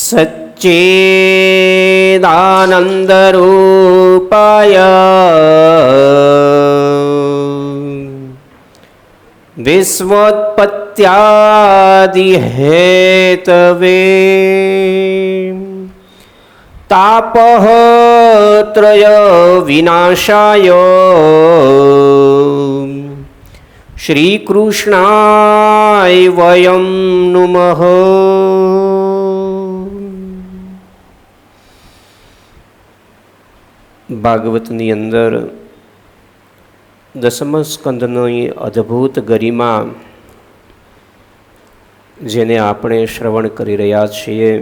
સચ્ચિદાનંદરૂપાય વિશ્વોત્પત્યાદિહેતવે તાપત્રય વિનાશાય શ્રીકૃષ્ણાય વયં નુમઃ. ભાગવતની અંદર દસમ સ્કંદની અદ્ભુત ગરિમા જેને આપણે શ્રવણ કરી રહ્યા છીએ,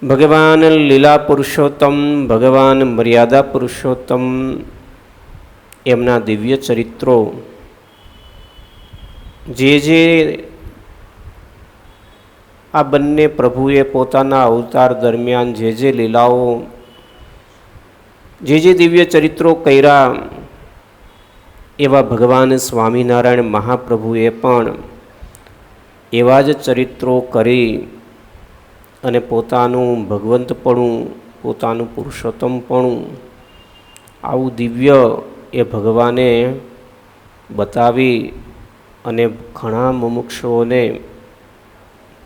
ભગવાન લીલા પુરુષોત્તમ, ભગવાન મર્યાદા પુરુષોત્તમ, એમના દિવ્ય ચરિત્રો જે આ બંને પ્રભુએ પોતાના અવતાર દરમિયાન જે લીલાઓ, જે દિવ્ય ચરિત્રો કર્યા, એવા ભગવાન સ્વામિનારાયણ મહાપ્રભુએ પણ એવા જ ચરિત્રો કરી અને પોતાનું ભગવંતપણું, પોતાનું પુરુષોત્તમપણું આવું દિવ્ય એ ભગવાને બતાવી અને ઘણા મુમુક્ષુઓને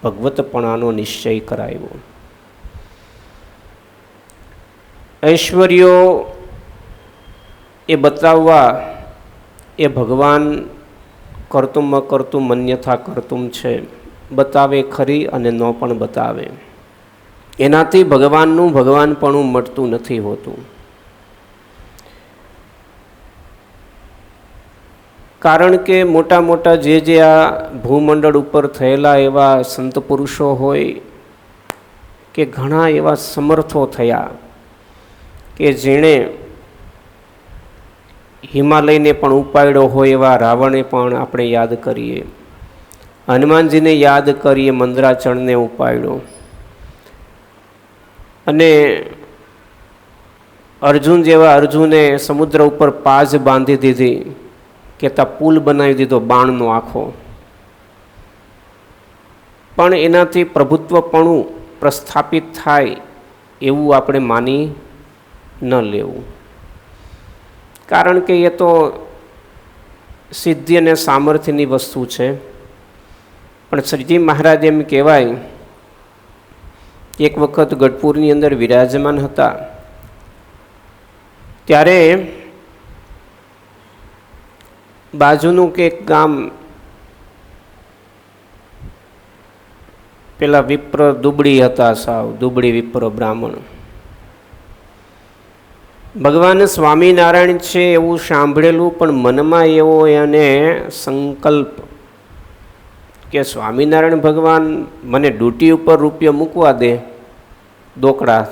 ભગવતપણાનો નિશ્ચય કરાવ્યો. ઐશ્વર્યો એ બતાવવા એ ભગવાન કરતું અકર્તું મન્યથા કરતું છે, બતાવે ખરી અને ન પણ બતાવે. એનાથી ભગવાનનું ભગવાનપણું મળતું નથી હોતું. કારણ કે મોટા મોટા જે આ ભૂમંડળ ઉપર થયેલા એવા સંત પુરુષો હોય કે ઘણા એવા સમર્થો થયા કે જેણે હિમાલયને પણ ઉપાડ્યો હોય એવા રાવણે પણ આપણે યાદ કરીએ, હનુમાનજીને યાદ કરીએ, મંદરાચળને ઉપાડ્યો, અને અર્જુન જેવા અર્જુને સમુદ્ર ઉપર પાજ બાંધી દીધી કે ત્યાં પુલ બનાવી દીધો બાણનો આખો. પણ એનાથી પ્રભુત્વપણું પ્રસ્થાપિત થાય એવું આપણે માની ન લેવું. કારણ કે એ તો સિદ્ધિ અને સામર્થ્યની વસ્તુ છે. પણ શ્રીજી મહારાજ એમ કહેવાય, એક વખત ગઢપુરની અંદર વિરાજમાન હતા ત્યારે બાજુનું કે ગામ, પેલા વિપ્ર દુબળી હતા, સાવ દુબળી વિપ્ર બ્રાહ્મણ. ભગવાન સ્વામિનારાયણ છે એવું સાંભળેલું, પણ મનમાં એવો એને સંકલ્પ કે સ્વામિનારાયણ ભગવાન મને ડ્યુટી ઉપર રૂપિયા મૂકવા દે દોકડા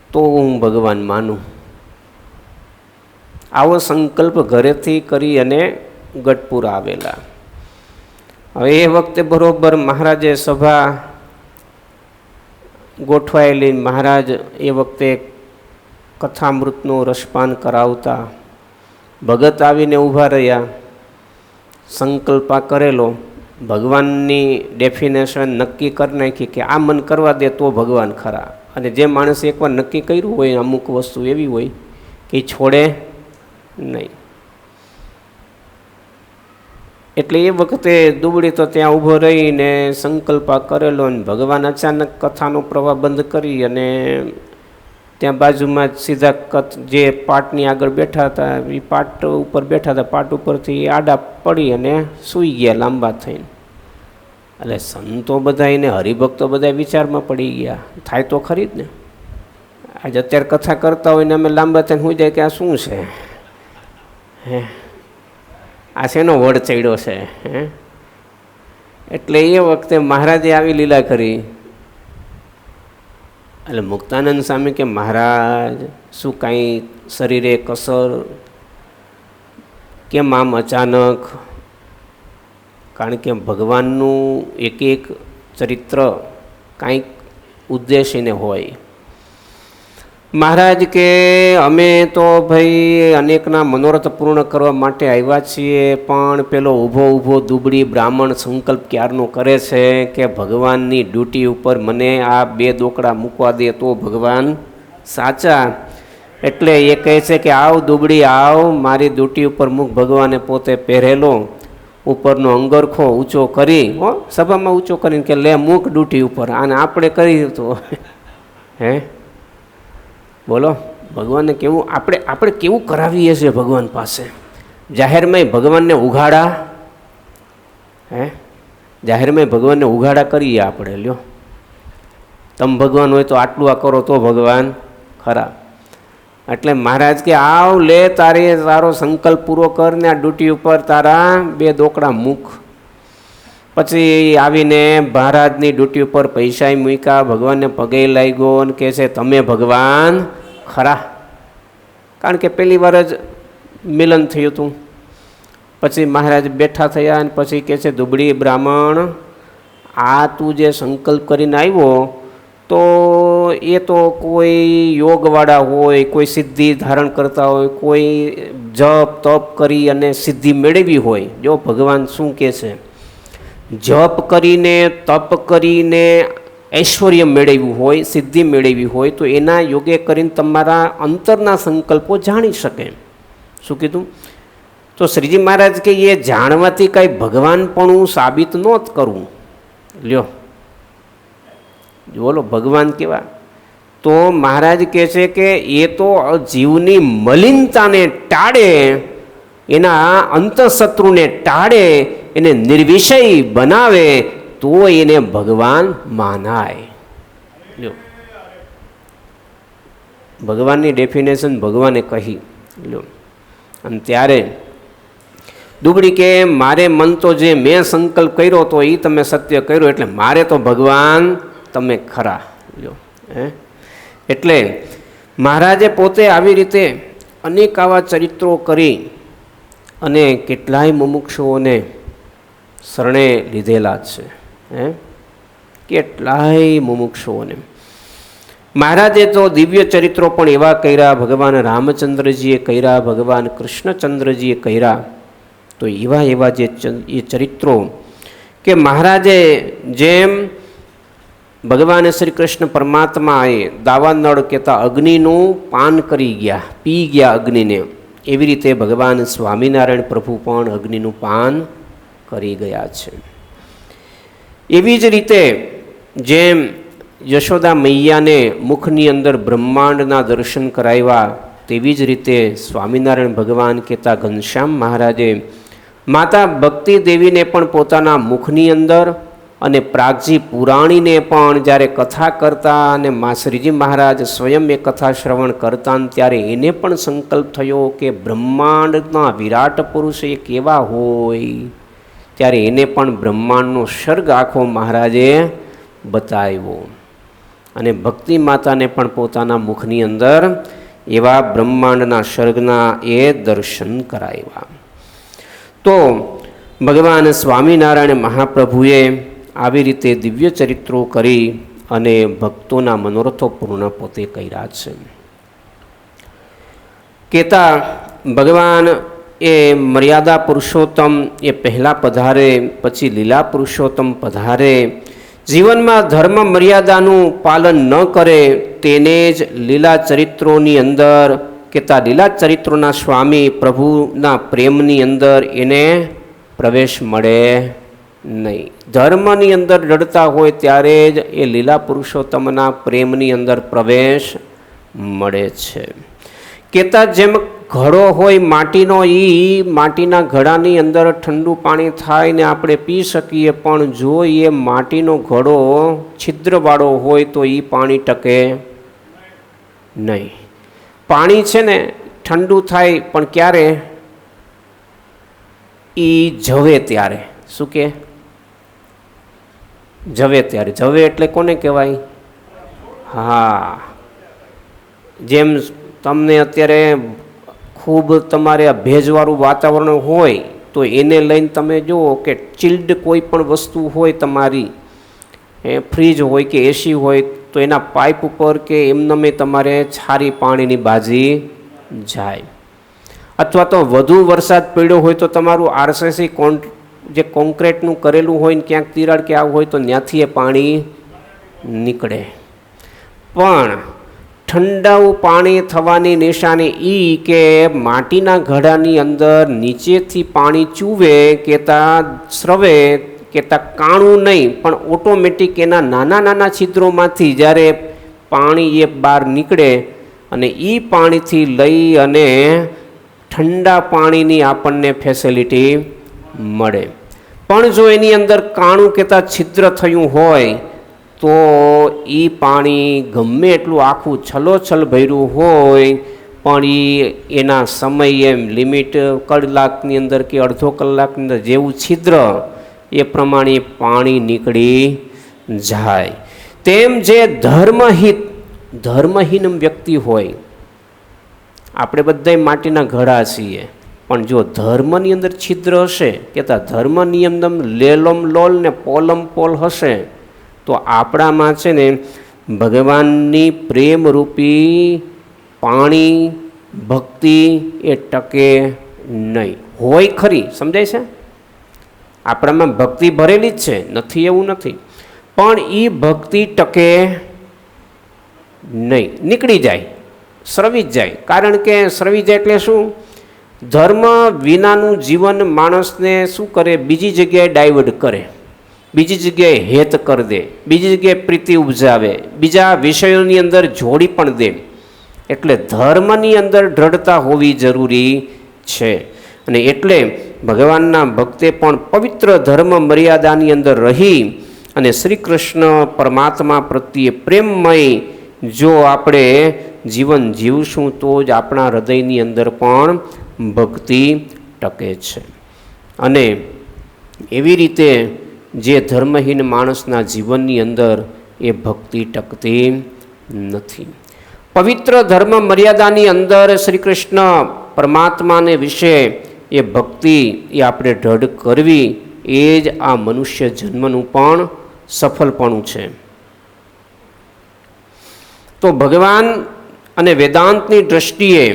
તો હું ભગવાન માનું. આવો સંકલ્પ ઘરેથી કરી અને ગઢપુર આવેલા. હવે એ વખતે બરોબર મહારાજે સભા ગોઠવાયેલી. મહારાજ એ વખતે કથામૃતનું રસપાન કરાવતા. ભગત આવીને ઊભા રહ્યા, સંકલ્પા કરેલો, ભગવાનની ડેફિનેશન નક્કી કરી નાખી કે આ મન કરવા દે તો ભગવાન ખરા. અને જે માણસે એકવાર નક્કી કર્યું હોય, અમુક વસ્તુ એવી હોય કે છોડે નહીં. એટલે એ વખતે દુબળી તો ત્યાં ઊભો રહીને સંકલ્પા કરેલો, અને ભગવાન અચાનક કથાનો પ્રવાહ બંધ કરી અને ત્યાં બાજુમાં જ સીધા જે પાટની આગળ બેઠા હતા એ પાટ ઉપર બેઠા હતા, પાટ ઉપરથી આડા પડી અને સૂઈ ગયા લાંબા થઈને. એટલે સંતો બધા એને હરિભક્તો બધા વિચારમાં પડી ગયા. થાય તો ખરી જ ને. આજે અત્યારે કથા કરતા હોય ને અમે લાંબા થઈને સુઈ જાય કે આ શું છે, હે આ શેનો વડ ચડ્યો છે, હે. એટલે એ વખતે મહારાજે આવી લીલા કરી. એટલે મુક્તાનંદ સ્વામી કે મહારાજ શું કાંઈ શરીરે કસર, કેમ આમ અચાનક? કારણ કે ભગવાનનું એક ચરિત્ર કાંઈક ઉદ્દેશ એને હોય. મહારાજ કે અમે તો ભાઈ અનેકના મનોરથ પૂર્ણ કરવા માટે આવ્યા છીએ, પણ પેલો ઊભો દુબળી બ્રાહ્મણ સંકલ્પ ક્યારનો કરે છે કે ભગવાનની ડ્યુટી ઉપર મને આ 2 દોકડા મૂકવા દે તો ભગવાન સાચા. એટલે એ કહે છે કે આવ દુબળી આવ, મારી ડ્યુટી ઉપર મૂક. ભગવાને પોતે પહેરેલો ઉપરનો અંગરખો ઊંચો કરી, સભામાં ઊંચો કરીને કે લે મૂક ડ્યુટી ઉપર. અને આપણે કરી તો હે બોલો, ભગવાનને કેવું આપણે કેવું કરાવીએ છીએ ભગવાન પાસે. જાહેરમાં ભગવાનને ઉઘાડા, હે જાહેરમાં ભગવાનને ઉઘાડા કરીએ આપણે. લ્યો તમે ભગવાન હોય તો આટલું આ કરો તો ભગવાન ખરા. એટલે મહારાજ કે આવ લે, તારો સંકલ્પ પૂરો કર ને આ ડ્યુટી ઉપર તારા 2 દોકડા મૂક. પછી આવીને મહારાજની ડ્યુટી ઉપર પૈસા મૂક્યા, ભગવાનને પગે લાગ્યો અને કહે છે તમે ભગવાન ખરા. કારણ કે પહેલી વાર જ મિલન થયું હતું. પછી મહારાજ બેઠા થયા અને પછી કહે છે દુબળી બ્રાહ્મણ, આ તું જે સંકલ્પ કરીને આવ્યો તો એ તો કોઈ યોગવાળા હોય, કોઈ સિદ્ધિ ધારણ કરતા હોય, કોઈ જપ તપ કરી અને સિદ્ધિ મેળવી હોય. જો ભગવાન શું કહે છે, જપ કરીને તપ કરીને ઐશ્વર્ય મેળવ્યું હોય, સિદ્ધિ મેળવી હોય તો એના યોગે કરીને તમારા અંતરના સંકલ્પો જાણી શકે. શું કીધું? તો શ્રીજી મહારાજ કે એ જાણવાથી કાંઈ ભગવાનપણું સાબિત ન જ કરવું. લ્યો બોલો ભગવાન કેવા. તો મહારાજ કહે છે કે એ તો જીવની મલિનતાને ટાળે, એના અંતઃશત્રુને ટાળે, એને નિર્વિષય બનાવે તો એને ભગવાન માનાય. લ્યો ભગવાનની ડેફિનેશન ભગવાને કહી. લ્યો અને ત્યારે દુબળી કે મારે મન તો જે મેં સંકલ્પ કર્યો તો એ તમે સત્ય કર્યો, એટલે મારે તો ભગવાન તમે ખરા. લ્યો એટલે મહારાજે પોતે આવી રીતે અનેક આવા ચરિત્રો કરી અને કેટલાય મુમુક્ષુઓને શરણે લીધેલા છે. કેટલાય મુમુક્ષુઓને મહારાજે તો દિવ્ય ચરિત્રો પણ એવા કર્યા, ભગવાન રામચંદ્રજીએ કર્યા, ભગવાન કૃષ્ણચંદ્રજીએ કર્યા. તો એવા જે એ ચરિત્રો કે મહારાજે જેમ ભગવાન શ્રી કૃષ્ણ પરમાત્માએ દાવાનળ કહેતા અગ્નિનું પાન કરી ગયા, પી ગયા અગ્નિને, એવી રીતે ભગવાન સ્વામિનારાયણ પ્રભુ પણ અગ્નિનું પાન કરી ગયા છે. એવી જ રીતે જેમ યશોદા મૈયાને મુખની અંદર બ્રહ્માંડના દર્શન કરાવ્યા, તેવી જ રીતે સ્વામિનારાયણ ભગવાન કહેતા ઘનશ્યામ મહારાજે માતા ભક્તિ દેવીને પણ પોતાના મુખની અંદર અને પ્રાગજી પુરાણીને પણ જ્યારે કથા કરતા અને મા શ્રીજી મહારાજ સ્વયં એ કથા શ્રવણ કરતા, ત્યારે એને પણ સંકલ્પ થયો કે બ્રહ્માંડના વિરાટ પુરુષ એ કેવા હોય. ત્યારે એને પણ બ્રહ્માંડનો સર્ગ આખો મહારાજે બતાવ્યો અને ભક્તિ માતાને પણ પોતાના મુખની અંદર એવા બ્રહ્માંડના સર્ગના એ દર્શન કરાવ્યા. તો ભગવાન સ્વામિનારાયણ મહાપ્રભુએ આવી રીતે દિવ્ય ચરિત્રો કરી અને ભક્તોના મનોરથો પૂર્ણ પોતે કર્યા છે. કહેતા ભગવાન એ મર્યાદા પુરુષોત્તમ એ પહેલાં પધારે, પછી લીલા પુરુષોત્તમ પધારે. જીવનમાં ધર્મ મર્યાદાનું પાલન ન કરે તેને જ લીલા ચરિત્રોની અંદર કહેતા લીલા ચરિત્રોના સ્વામી પ્રભુના પ્રેમની અંદર એને પ્રવેશ મળે નહીં. ધર્મની અંદર રડતા હોય ત્યારે જ એ લીલા પુરુષોત્તમના પ્રેમની અંદર પ્રવેશ મળે છે. કહેતા જેમ ઘડો હોય માટીનો, એ માટીના ઘડાની અંદર ઠંડુ પાણી થાય ને આપણે પી શકીએ, પણ જો એ માટીનો ઘડો છિદ્રવાળો હોય તો એ પાણી ટકે નહીં. પાણી છે ને ઠંડુ થાય પણ ક્યારે? એ જવે ત્યારે. શું કે? જવે ત્યારે. જવે એટલે કોને કહેવાય? હા, જેમ તમને અત્યારે ખૂબ તમારે આ ભેજવાળું વાતાવરણ હોય તો એને લઈને તમે જુઓ કે ચિલ્ડ કોઈ પણ વસ્તુ હોય તમારી, ફ્રીજ હોય કે એસી હોય તો એના પાઇપ ઉપર કે એમને તમારે છારી પાણીની બાજી જાય. અથવા તો વધુ વરસાદ પડ્યો હોય તો તમારું આરસીસી જે કોન્ક્રીટનું કરેલું હોય ને ક્યાંક તિરાડ કે આવું હોય તો ત્યાંથી એ પાણી નીકળે. પણ ઠંડાઉ પાણી થવાની નિશાની એ કે માટીના ઘડાની અંદર નીચેથી પાણી ચૂવે કેતા સ્રવે કેતા કાણું નહીં, પણ ઓટોમેટિક એના નાના નાના છિદ્રોમાંથી જ્યારે પાણી એ બહાર નીકળે અને એ પાણીથી લઈ અને ઠંડા પાણીની આપણને ફેસિલિટી મળે. પણ જો એની અંદર કાણું કેતા છિદ્ર થયું હોય તો એ પાણી ગમે એટલું આખું છલોછલ ભર્યું હોય પણ એના સમય એમ લિમિટ કલાકની અંદર કે અડધો કલાકની અંદર જેવું છિદ્ર એ પ્રમાણે પાણી નીકળી જાય. તેમ જે ધર્મહીન વ્યક્તિ હોય, આપણે બધા માટીના ઘડા છીએ, પણ જો ધર્મની અંદર છિદ્ર હશે કેતા ધર્મ નિયમ લેલમ લોલ ને પોલમ પોલ હશે તો આપણામાં છે ને ભગવાનની પ્રેમરૂપી પાણી ભક્તિ એ ટકે નહીં. હોય ખરી, સમજાય છે? આપણામાં ભક્તિ ભરેલી જ છે, નથી એવું નથી, પણ એ ભક્તિ ટકે નહીં, નીકળી જાય, સ્રવી જ જાય. કારણ કે સ્રવી જાય એટલે શું? ધર્મ વિનાનું જીવન માણસને શું કરે? બીજી જગ્યાએ ડાયવર્ટ કરે, બીજી જગ્યાએ હેત કરી દે, બીજી જગ્યાએ પ્રીતિ ઉપજાવે, બીજા વિષયોની અંદર જોડી પણ દે. એટલે ધર્મની અંદર દ્રઢતા હોવી જરૂરી છે. અને એટલે ભગવાનના ભક્તે પણ પવિત્ર ધર્મ મર્યાદાની અંદર રહી અને શ્રી કૃષ્ણ પરમાત્મા પ્રત્યે પ્રેમમય જો આપણે જીવન જીવશું તો જ આપણા હૃદયની અંદર પણ ભક્તિ ટકે છે. અને એવી રીતે જે ધર્મહીન માણસના જીવનની અંદર એ ભક્તિ ટકતી નથી. પવિત્ર ધર્મ મર્યાદાની અંદર શ્રી કૃષ્ણ પરમાત્માને વિશે એ ભક્તિ એ આપણે દ્રઢ કરવી, એ જ આ મનુષ્ય જન્મનું પણ સફળપણું છે. તો ભગવાન અને વેદાંતની દ્રષ્ટિએ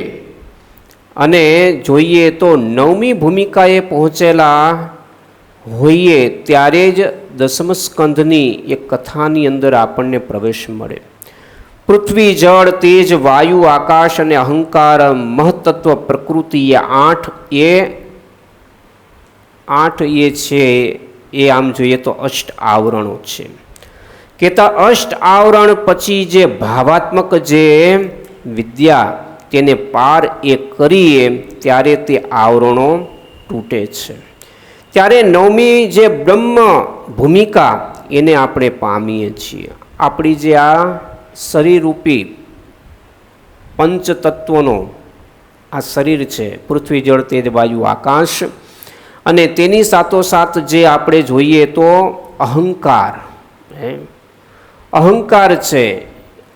અને જોઈએ તો 9મી ભૂમિકાએ પહોંચેલા હોઈએ ત્યારે જ દસમ સ્કંધની એક કથાની અંદર આપણને પ્રવેશ મળે. પૃથ્વી, જળ, તેજ, વાયુ, આકાશ અને અહંકાર, મહત્તત્વ, પ્રકૃતિ એ આઠ એ છે એ આમ જોઈએ તો અષ્ટ આવરણો છે. કહેતા અષ્ટ આવરણ પછી જે ભાવાત્મક જે વિદ્યા તેને પાર એ કરીએ ત્યારે તે આવરણો તૂટે છે. ત્યારે 9મી જે બ્રહ્મ ભૂમિકા એને આપણે પામીએ છીએ. આપણી જે આ શરીરરૂપી પંચતત્વનો આ શરીર છે, પૃથ્વી, જળ, તેજ, વાયુ, આકાશ, અને તેની સાથોસાથ જે આપણે જોઈએ તો અહંકાર છે.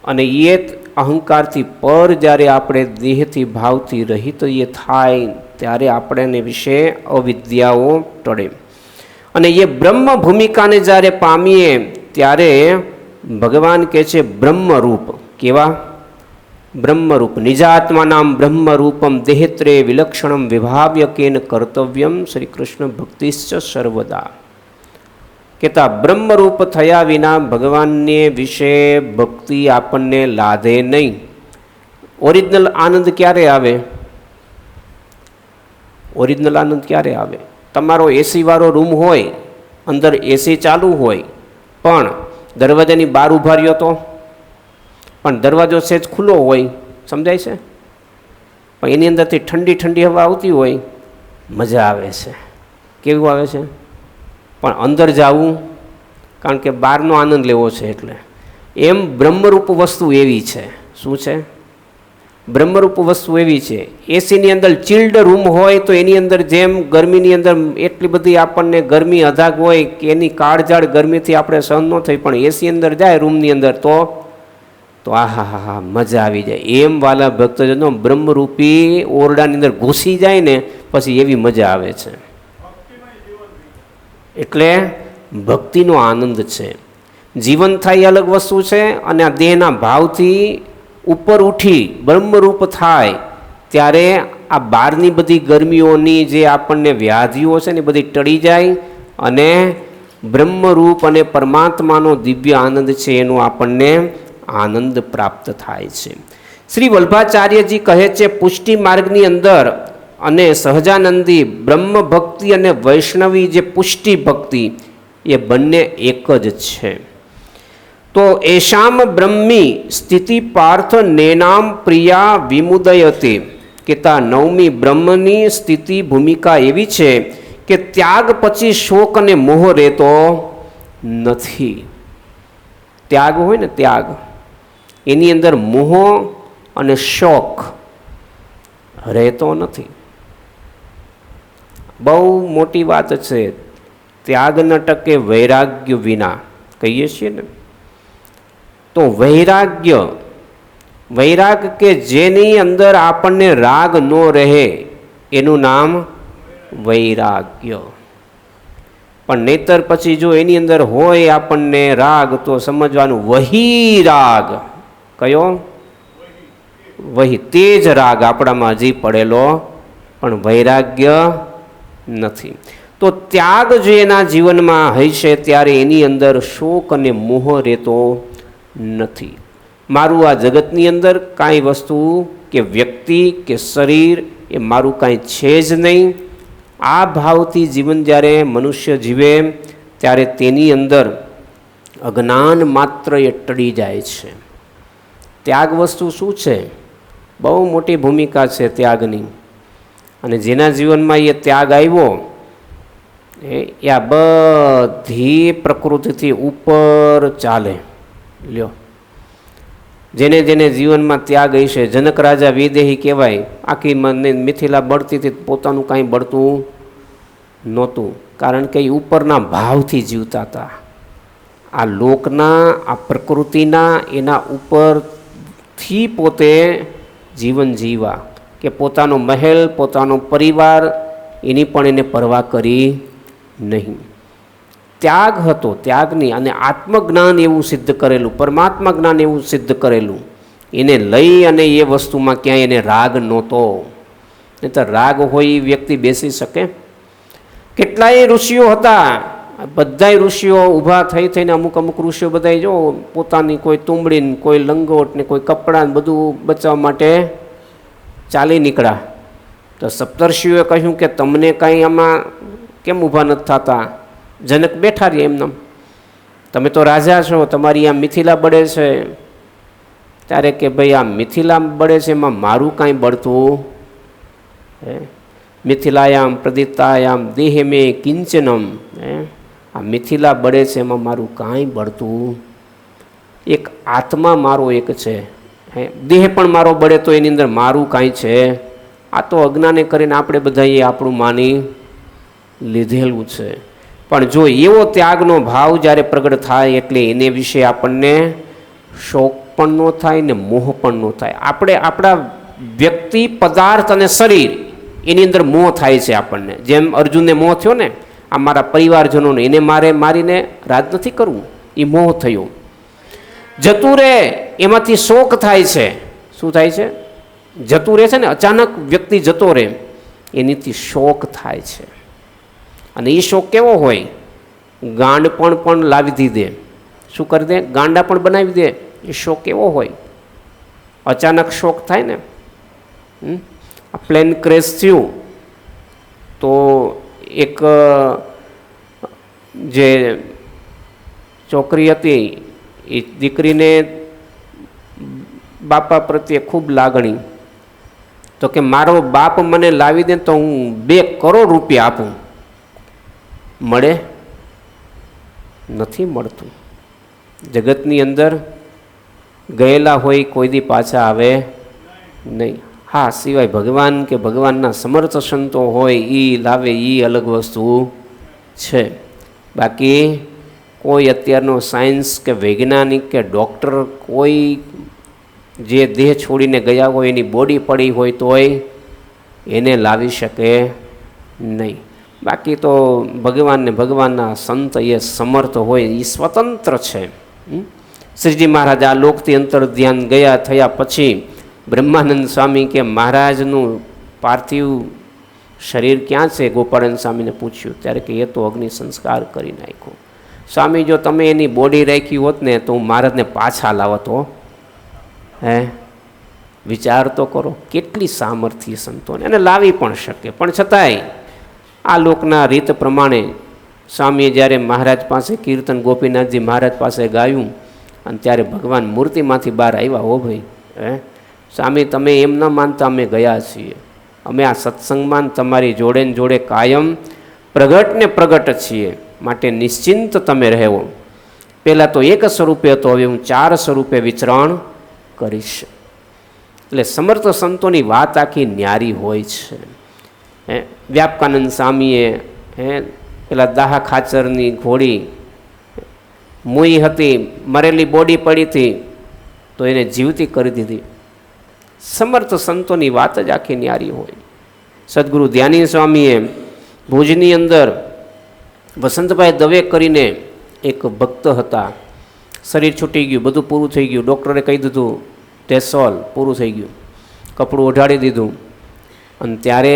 અને એ અહંકારથી પર જ્યારે આપણે દેહથી ભાવથી રહિત એ થાય ત્યારે આપણને વિશે અવિદ્યાઓ ટળે. અને એ બ્રહ્મ ભૂમિકાને જ્યારે પામીએ ત્યારે ભગવાન કહે છે બ્રહ્મરૂપ. કેવા? બ્રહ્મરૂપ. નિજાત્માનામ બ્રહ્મરૂપમ દેહેત્રે વિલક્ષણમ વિભાવ્ય કેન કર્તવ્યમ શ્રી કૃષ્ણ ભક્તિશ્ચ સર્વદા. કહેતા બ્રહ્મરૂપ થયા વિના ભગવાનને વિશે ભક્તિ આપણને લાદે નહીં. ઓરિજિનલ આનંદ ક્યારે આવે? ઓરિજિનલ આનંદ ક્યારે આવે? તમારો એસી વાળો રૂમ હોય, અંદર એસી ચાલુ હોય, પણ દરવાજાની બહાર ઊભા રહ્યો તો પણ દરવાજો સહેજ ખુલ્લો હોય, સમજાય છે? પણ એની અંદરથી ઠંડી ઠંડી હવા આવતી હોય, મજા આવે છે. કેવું આવે છે? પણ અંદર જવું, કારણ કે બહારનો આનંદ લેવો છે એટલે. એમ બ્રહ્મરૂપ વસ્તુ એવી છે. શું છે? બ્રહ્મરૂપ વસ્તુ એવી છે. એસીની અંદર ચિલ્ડ રૂમ હોય તો એની અંદર જેમ ગરમીની અંદર એટલી બધી આપણને ગરમી અધાગ હોય કે એની કાળઝાળ ગરમીથી આપણે સહન ન થઈ, પણ એસી અંદર જાય રૂમની અંદર તો આહા હા હા મજા આવી જાય. એમ વાલા ભક્તજનો બ્રહ્મરૂપી ઓરડાની અંદર ઘૂસી જાય ને પછી એવી મજા આવે છે. એટલે ભક્તિનો આનંદ છે. જીવન થાય એ અલગ વસ્તુ છે, અને આ દેહના ભાવથી ઉપર ઉઠી બ્રહ્મરૂપ થાય ત્યારે આ બહારની બધી ગરમીઓની જે આપણને વ્યાધિઓ છે ને એ બધી ટળી જાય અને બ્રહ્મરૂપ અને પરમાત્માનો દિવ્ય આનંદ છે એનો આપણને આનંદ પ્રાપ્ત થાય છે. શ્રી વલ્ભાચાર્યજી કહે છે પુષ્ટિ માર્ગની અંદર અને સહજાનંદી બ્રહ્મ ભક્તિ અને વૈષ્ણવી જે પુષ્ટિ ભક્તિ એ બંને એક જ છે. તો એશામ બ્રહ્મી સ્થિતિ પાર્થ નેનામ પ્રિયા વિમુદયતે કહેતા નવમી બ્રહ્મની સ્થિતિ ભૂમિકા એવી છે કે ત્યાગ પછી શોક અને મોહ રહેતો નથી. ત્યાગ હોય ને ત્યાગ, એની અંદર મોહ અને શોક રહેતો નથી. બહુ મોટી વાત છે. ત્યાગ ન ટકે વૈરાગ્ય વિના કહીએ છીએ ને, તો વૈરાગ્ય, વૈરાગ કે જેની અંદર આપણને રાગ ન રહે એનું નામ વૈરાગ્ય. પણ નહીતર પછી જો એની અંદર હોય આપણને રાગ તો સમજવાનું વહી રાગ. કયો? વહી, તેજ રાગ આપણામાં હજી પડેલો, પણ વૈરાગ્ય નથી. તો ત્યાગ જે એના જીવનમાં હશે ત્યારે એની અંદર શોક અને મોહ રહેતો નથી. મારું આ જગતની અંદર કાંઈ વસ્તુ કે વ્યક્તિ કે શરીર એ મારું કાંઈ છે જ નહીં. આ ભાવથી જીવન જ્યારે મનુષ્ય જીવે ત્યારે તેની અંદર અજ્ઞાન માત્ર એ ટળી જાય છે. ત્યાગ વસ્તુ શું છે? બહુ મોટી ભૂમિકા છે ત્યાગની. અને જેના જીવનમાં એ ત્યાગ આવ્યો એ આ બધી પ્રકૃતિથી ઉપર ચાલે. લ્યો, જેને જેને જીવનમાં ત્યાગ હશે, જનક રાજા વિદેહી કહેવાય. આખી મિથિલા બળતી હતી, પોતાનું કાંઈ બળતું નહોતું, કારણ કે એ ઉપરના ભાવથી જીવતા હતા. આ લોકના, આ પ્રકૃતિના એના ઉપરથી પોતે જીવન જીવા, કે પોતાનો મહેલ, પોતાનો પરિવાર એની પણ એને પરવા કરી નહીં. ત્યાગ હતો, ત્યાગની, અને આત્મજ્ઞાન એવું સિદ્ધ કરેલું, પરમાત્મા જ્ઞાન એવું સિદ્ધ કરેલું, એને લઈ અને એ વસ્તુમાં ક્યાંય એને રાગ નહોતો. નહીં તો રાગ હોય એ વ્યક્તિ બેસી શકે? કેટલાય ઋષિઓ હતા, બધાય ઋષિઓ ઊભા થઈ થઈને, અમુક અમુક ઋષિઓ બધા જો પોતાની કોઈ તુંબડીને, કોઈ લંગોટ ને કોઈ કપડાં બધું બચાવવા માટે ચાલી નીકળ્યા. તો સપ્તર્ષિઓએ કહ્યું કે તમને કાંઈ આમાં કેમ ઊભા નથી થતા? જનક બેઠા રહીએ એમને, તમે તો રાજા છો, તમારી આ મિથિલા બળે છે. ત્યારે કે ભાઈ આ મિથિલા બળે છે એમાં મારું કાંઈ બળતું હે? મિથિલાયામ પ્રદિતાયામ દેહ મેં કિંચનમ. આ મિથિલા બળે છે એમાં મારું કાંઈ બળતું, એક આત્મા મારો એક છે. દેહ પણ મારો બળે તો એની અંદર મારું કાંઈ છે? આ તો અજ્ઞાને કરીને આપણે બધાએ આપણું માની લીધેલું છે. પણ જો એવો ત્યાગનો ભાવ જ્યારે પ્રગટ થાય એટલે એને વિશે આપણને શોક પણ ન થાય ને મોહ પણ ન થાય. આપણે આપણા વ્યક્તિ, પદાર્થ અને શરીર એની અંદર મોહ થાય છે આપણને. જેમ અર્જુનને મોહ થયો ને, આ મારા પરિવારજનોને, એને મારીને રાજ નથી કરવું, એ મોહ થયો. જતું રહે એમાંથી શોક થાય છે. શું થાય છે? જતું રહે છે ને, અચાનક વ્યક્તિ જતો રહે એનીથી શોક થાય છે. અને એ શોક કેવો હોય? ગાંડ પણ લાવી દીધે. શું કરી દે? ગાંડા પણ બનાવી દે. એ શોક કેવો હોય? અચાનક શોક થાય ને. આ પ્લેન ક્રેશ થયું તો એક જે છોકરી હતી એ દીકરીને બાપા પ્રત્યે ખૂબ લાગણી, તો કે મારો બાપ મને લાવી દે તો હું 2 કરોડ રૂપિયા આપું. મળે? નથી મળતું. જગતની અંદર ગયેલા હોય કોઈ દી પાછા આવે નહીં. હા, સિવાય ભગવાન કે ભગવાનના સમર્થ સંતો હોય એ લાવે, એ અલગ વસ્તુ છે. બાકી કોઈ અત્યારનો સાયન્સ કે વૈજ્ઞાનિક કે ડૉક્ટર કોઈ જે દેહ છોડીને ગયા હોય, એની બોડી પડી હોય તોય એને લાવી શકે નહીં. બાકી તો ભગવાનને ભગવાનના સંત એ સમર્થ હોય, એ સ્વતંત્ર છે. શ્રીજી મહારાજ આ લોકથી અંતર ધ્યાન ગયા થયા પછી બ્રહ્માનંદ સ્વામી કે મહારાજનું પાર્થિવ શરીર ક્યાં છે? ગોપાળાનંદ સ્વામીને પૂછ્યું ત્યારે કે એ તો અગ્નિ સંસ્કાર કરી નાખ્યો. સ્વામી, જો તમે એની બોડી રાખી હોત ને તો હું મહારાજને પાછા લાવત હો. હે, વિચાર તો કરો, કેટલી સામર્થ્ય સંતોને, અને લાવી પણ શકે. પણ છતાંય આ લોકના રીત પ્રમાણે સ્વામીએ જ્યારે મહારાજ પાસે કીર્તન ગોપીનાથજી મહારાજ પાસે ગાયું અને ત્યારે ભગવાન મૂર્તિમાંથી બહાર આવ્યા. હો ભાઈ, હે સ્વામી, તમે એમ ન માનતા અમે ગયા છીએ, અમે આ સત્સંગમાં તમારી જોડે ને જોડે કાયમ પ્રગટ ને પ્રગટ છીએ, માટે નિશ્ચિંત તમે રહેવો. પહેલાં તો એક સ્વરૂપે હતો, હવે હું 4 સ્વરૂપે વિચરણ કરીશ. એટલે સમર્થ સંતોની વાત આખી ન્યારી હોય છે. વ્યાપકાનંદ સ્વામીએ પેલા દાહા ખાચરની ઘોડી મૂઈ હતી, મરેલી બોડી પડી હતી, તો એને જીવતી કરી દીધી. સમર્થ સંતોની વાત જ આખી ન્યારી હોય. સદગુરુ ધ્યાની સ્વામીએ ભુજની અંદર વસંતભાઈ દવે કરીને એક ભક્ત હતા, શરીર છૂટી ગયું, બધું પૂરું થઈ ગયું, ડૉક્ટરે કહી દીધું ટેસોલ પૂરું થઈ ગયું, કપડું ઓઢાડી દીધું. અને ત્યારે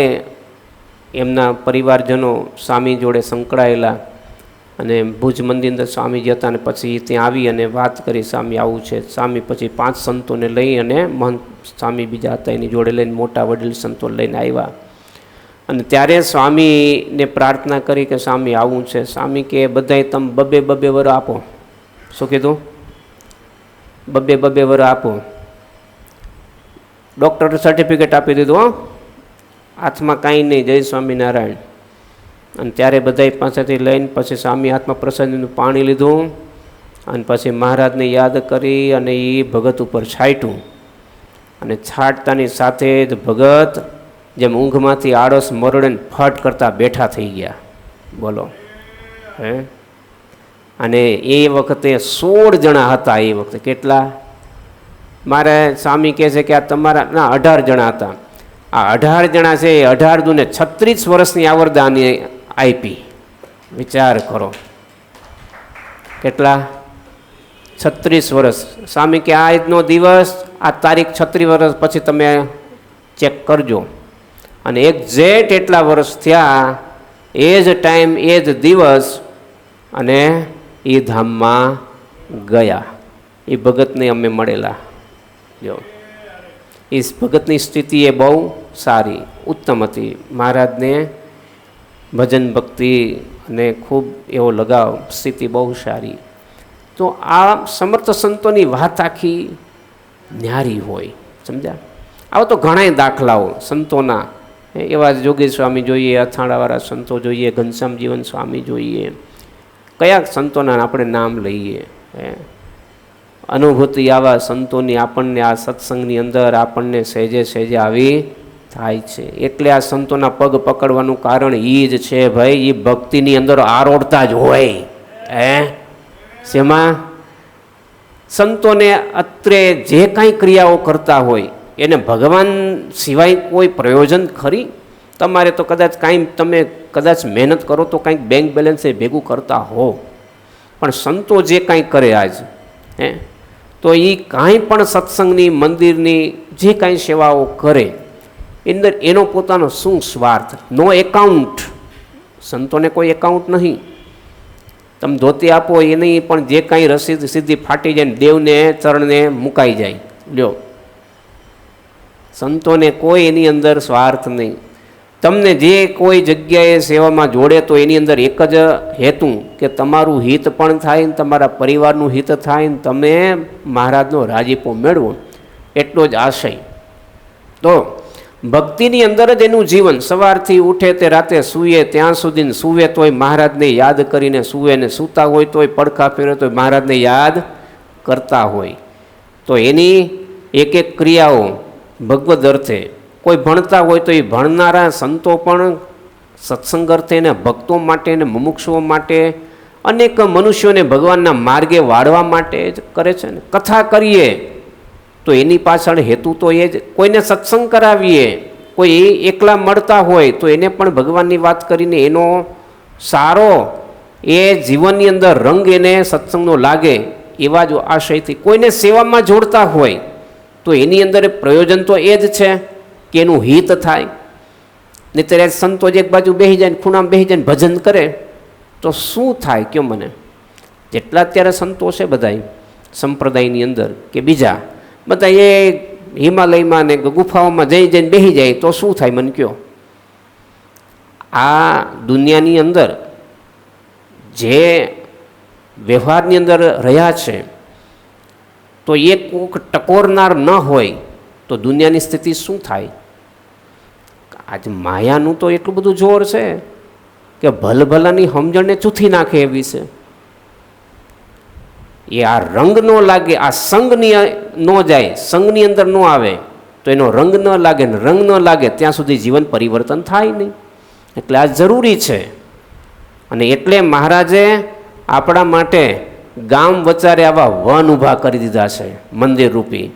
એમના પરિવારજનો સ્વામી જોડે સંકળાયેલા અને ભુજ મંદિર અંદર સ્વામીજી હતા, અને પછી ત્યાં આવી અને વાત કરી, સ્વામી આવું છે. સ્વામી પછી 5 સંતોને લઈ અને મહંત સ્વામી બીજા હતા એની જોડે લઈને મોટા વડીલ સંતો લઈને આવ્યા. અને ત્યારે સ્વામીને પ્રાર્થના કરી કે સ્વામી આવું છે. સ્વામી કે બધાય તમે 2-2 વર આપો. શું કીધું? 2-2 વર આપો. ડૉક્ટરે સર્ટિફિકેટ આપી દીધું, હાથમાં કાંઈ નહીં, જય સ્વામિનારાયણ. અને ત્યારે બધા પાસેથી લઈને પછી સ્વામી હાથમાં પ્રસાદીનું પાણી લીધું અને પછી મહારાજને યાદ કરી અને એ ભગત ઉપર છાંટ્યું. અને છાંટતાની સાથે જ ભગત જેમ ઊંઘમાંથી આળસ મરડે ફટ કરતાં બેઠા થઈ ગયા. બોલો, હે. અને એ વખતે 16 જણા હતા. એ વખતે કેટલા? મારે સ્વામી કહે છે કે આ તમારા, ના 18 જણા હતા. આ 18 જણા છે એ 18 દુને 36 વર્ષની આવરદાની આપી. વિચાર કરો, કેટલા? 36 વર્ષ. સ્વામી કે આજનો દિવસ, આ તારીખ 36 વર્ષ પછી તમે ચેક કરજો. અને એક્ઝેક્ટ એટલા વર્ષ થયા, એ જ ટાઈમ, એ જ દિવસ, અને એ ધામમાં ગયા. એ ભગતને અમે મળેલા. જો એ ભગતની સ્થિતિ એ બહુ સારી, ઉત્તમ હતી. મહારાજને ભજન ભક્તિ અને ખૂબ એવો લગાવ, સ્થિતિ બહુ સારી. તો આ સમર્થ સંતોની વાત આખી ન્યારી હોય. સમજ્યા? આવા તો ઘણાય દાખલાઓ સંતોના. એવા જોગી સ્વામી જોઈએ, અથાણાવાળા સંતો જોઈએ, ઘનશ્યામ જીવન સ્વામી જોઈએ, કયા સંતોના આપણે નામ લઈએ. અનુભૂતિ આવા સંતોની આપણને આ સત્સંગની અંદર આપણને સહેજે સહેજે આવી થાય છે. એટલે આ સંતોના પગ પકડવાનું કારણ એ જ છે ભાઈ, એ ભક્તિની અંદર આરોડતા જ હોય. શેમાં? સંતોને અત્રે જે કાંઈ ક્રિયાઓ કરતા હોય એને ભગવાન સિવાય કોઈ પ્રયોજન ખરી? તમારે તો કદાચ કાંઈ તમે કદાચ મહેનત કરો તો કાંઈક બેંક બેલેન્સ એ ભેગું કરતા હો, પણ સંતો જે કાંઈ કરે આજ, તો એ કાંઈ પણ સત્સંગની, મંદિરની જે કાંઈ સેવાઓ કરે અંદર એનો પોતાનો શું સ્વાર્થ? નો એકાઉન્ટ. સંતોને કોઈ એકાઉન્ટ નહીં. તમે ધોતી આપો એ નહીં, પણ જે કાંઈ રસીદ સીધી ફાટી જાય ને દેવને ચરણને મુકાઈ જાય. લ્યો, સંતોને કોઈ એની અંદર સ્વાર્થ નહીં. તમને જે કોઈ જગ્યાએ સેવામાં જોડે તો એની અંદર એક જ હેતુ કે તમારું હિત પણ થાય ને તમારા પરિવારનું હિત થાય ને તમે મહારાજનો રાજીપો મેળવો, એટલો જ આશય. તો ભક્તિની અંદર જ એનું જીવન, સવારથી ઉઠે તે રાતે સૂએ ત્યાં સુધી, સૂવે તોય મહારાજને યાદ કરીને સૂવે, ને સૂતા હોય તોય પડખા ફેરે તોય મહારાજને યાદ કરતા હોય. તો એની એક એક ક્રિયાઓ ભગવદ અર્થે, કોઈ ભણતા હોય તો એ ભણનારા સંતો પણ સત્સંગ અર્થે ને ભક્તો માટે ને મુમુક્ષુઓ માટે, અનેક મનુષ્યોને ભગવાનના માર્ગે વાળવા માટે જ કરે છે ને. કથા કરીએ તો એની પાછળ હેતુ તો એ જ, કોઈને સત્સંગ કરાવીએ, કોઈ એકલા મળતા હોય તો એને પણ ભગવાનની વાત કરીને એનો સારો એ જીવનની અંદર રંગ એને સત્સંગનો લાગે, એવા જ આશયથી કોઈને સેવામાં જોડતા હોય તો એની અંદર પ્રયોજન તો એ જ છે કે એનું હિત થાય. નહીંતર સંતો જ એક બાજુ બેસી જાય, ખૂણામાં બેસી જાય, ભજન કરે તો શું થાય કયો મને? જેટલા અત્યારે સંતો છે બધા સંપ્રદાયની અંદર કે બીજા બધા એ હિમાલયમાં ને ગુફાઓમાં જઈને બેસી જાય તો શું થાય મને કયો? આ દુનિયાની અંદર જે વ્યવહારની અંદર રહ્યા છે તો એ કોક ટકોરનાર ન હોય તો દુનિયાની સ્થિતિ શું થાય? આજ માયાનું તો એટલું બધું જોર છે કે ભલભલાની સમજણને ચૂથી નાખે એવી છે. એ આ રંગ ન લાગે, આ સંગની ન જાય, સંગની અંદર ન આવે તો એનો રંગ ન લાગે ને રંગ ન લાગે ત્યાં સુધી જીવન પરિવર્તન થાય નહીં. એટલે આ જરૂરી છે. અને એટલે મહારાજે આપણા માટે ગામ વચારે આવા વન ઊભા કરી દીધા છે, મંદિર રૂપી.